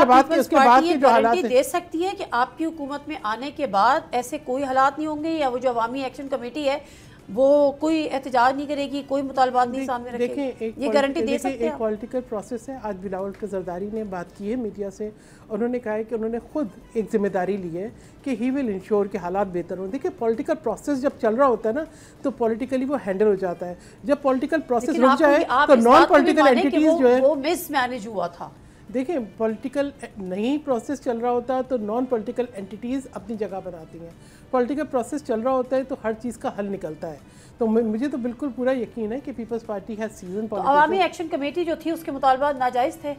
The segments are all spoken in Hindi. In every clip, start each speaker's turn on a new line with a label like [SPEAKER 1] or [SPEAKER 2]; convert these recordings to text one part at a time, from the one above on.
[SPEAKER 1] उसके बाद के जो हालात
[SPEAKER 2] दे सकती है कि आपकी हुकूमत में आने के बाद ऐसे कोई हालात नहीं होंगे, या वो जो अवामी एक्शन कमेटी है वो कोई एहतजाज नहीं करेगी, कोई मुतालबात नहीं सामने रखेगी? ये गारंटी दे सकते हैं?
[SPEAKER 1] एक पॉलिटिकल प्रोसेस है। आज बिलावल जरदारी ने बात की है मीडिया से, उन्होंने कहा है कि उन्होंने खुद एक जिम्मेदारी ली है कि ही विल इंश्योर कि हालात बेहतर हों। देखिए पॉलिटिकल प्रोसेस जब चल रहा होता है ना तो पॉलिटिकली वो हैंडल हो जाता है। जब पॉलिटिकल प्रोसेस रुक जाए तो नॉन पॉलिटिकल एंटिटीज जो है
[SPEAKER 2] वो मिसमैनेज हुआ था।
[SPEAKER 1] देखिए पॉलिटिकल नहीं प्रोसेस चल रहा होता तो नॉन पॉलिटिकल एंटिटीज़ अपनी जगह बनाती हैं। पॉलिटिकल प्रोसेस चल रहा होता है तो हर चीज़ का हल निकलता है। तो मुझे तो बिल्कुल पूरा यकीन है कि people's party has season politics.
[SPEAKER 2] Awami action committee जो थी उसके मुतालबात नाजायज़ थे।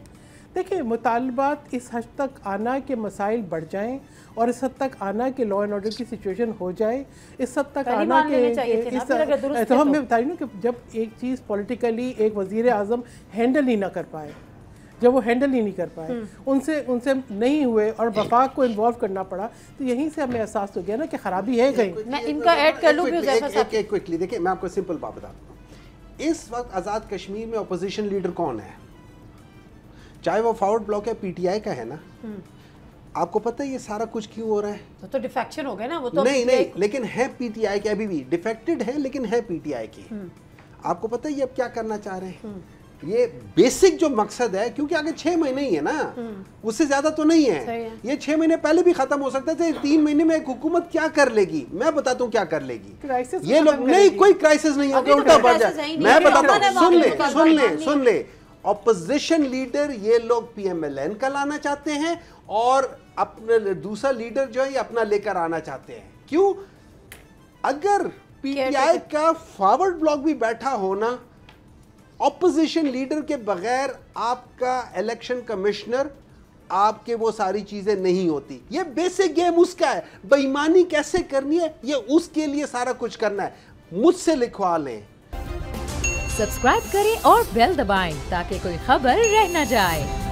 [SPEAKER 1] देखिए मुतालबात इस हद तक आना कि मसाइल बढ़ जाएं और इस हद तक आना कि लॉ एंड ऑर्डर की सिचुएशन हो जाए, इस हद तक आना कि तो हम बता रही ना कि जब एक चीज़ पॉलिटिकली एक वज़ीर आज़म हैंडल ही ना कर पाए, जब वो हैंडल ही नहीं कर पाए, उनसे नहीं हुए और वफाक को इन्वॉल्व करना पड़ा, तो यहीं से हमें एहसास हो गया ना कि खराबी है कहीं।
[SPEAKER 2] मैं इनका ऐड कर लूँ
[SPEAKER 3] क्विकली। देखिए मैं आपको सिंपल बात बताता हूँ, इस वक्त आज़ाद कश्मीर में अपोजिशन लीडर कौन है? चाहे वो फॉरवर्ड ब्लॉक है पीटीआई का है ना। आपको पता है ये सारा कुछ क्यों हो रहा है?
[SPEAKER 2] तो डिफेक्शन हो गया ना वो तो।
[SPEAKER 3] नहीं, लेकिन है पीटीआई के, अभी भी डिफेक्टेड है लेकिन है पीटीआई की। आपको पता है ये अब क्या करना चाह रहे हैं? ये बेसिक जो मकसद है, क्योंकि आगे 6 महीने ही है ना, उससे ज्यादा तो नहीं है। ये 6 महीने पहले भी खत्म हो सकता है। 3 महीने में एक हुकूमत क्या कर लेगी मैं बताता हूँ क्या कर लेगी। ये लोग नहीं, कोई क्राइसिस नहीं होगा, उल्टा बढ़ जाए। मैं बताता हूँ, सुन ले ऑपोजिशन लीडर ये लोग पीएमएलएन का लाना चाहते हैं और अपने दूसरा लीडर जो है ये अपना लेकर आना चाहते हैं। क्यों? अगर पीटीआई का फॉरवर्ड ब्लॉक भी बैठा होना, ऑपोजिशन लीडर के बगैर आपका इलेक्शन कमिश्नर, आपके वो सारी चीजें नहीं होती। ये बेसिक गेम उसका है। बेईमानी कैसे करनी है ये उसके लिए सारा कुछ करना है। मुझसे लिखवा लें।
[SPEAKER 4] सब्सक्राइब करें और बेल दबाएं ताकि कोई खबर रह न जाए।